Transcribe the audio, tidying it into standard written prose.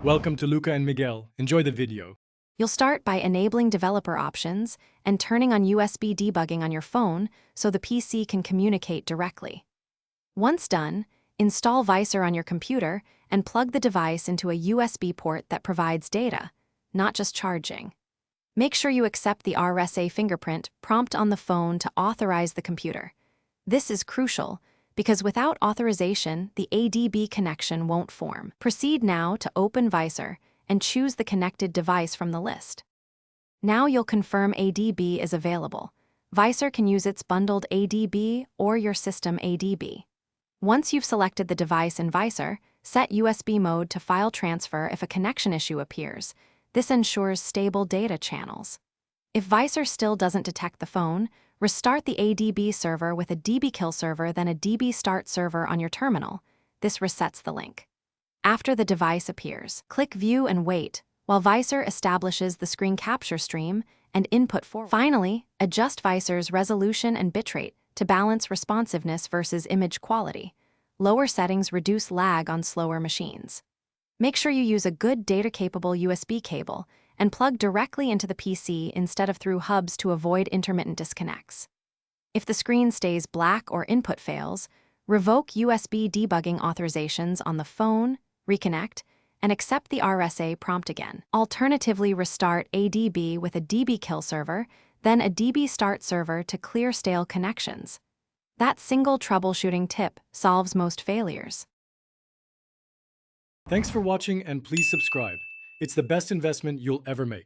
Welcome to Luca and Miguel. Enjoy the video. You'll start by enabling developer options and turning on USB debugging on your phone so the PC can communicate directly. Once done, install Vysor on your computer and plug the device into a USB port that provides data, not just charging. Make sure you accept the RSA fingerprint prompt on the phone to authorize the computer. This is crucial because without authorization, the ADB connection won't form. Proceed now to open Vysor and choose the connected device from the list. Now you'll confirm ADB is available. Vysor can use its bundled ADB or your system ADB. Once you've selected the device in Vysor, set USB mode to file transfer if a connection issue appears. This ensures stable data channels. If Vysor still doesn't detect the phone, restart the ADB server with a dbkill server, then a dbstart server on your terminal. This resets the link. After the device appears, click View and wait while Vysor establishes the screen capture stream and input forward. Finally, adjust Vysor's resolution and bitrate to balance responsiveness versus image quality. Lower settings reduce lag on slower machines. Make sure you use a good data-capable USB cable and plug directly into the PC instead of through hubs to avoid intermittent disconnects. If the screen stays black or input fails, revoke USB debugging authorizations on the phone, reconnect, and accept the RSA prompt again. Alternatively, restart ADB with a dbkill server, then a dbstart server to clear stale connections. That single troubleshooting tip solves most failures. Thanks for watching and please subscribe. It's the best investment you'll ever make.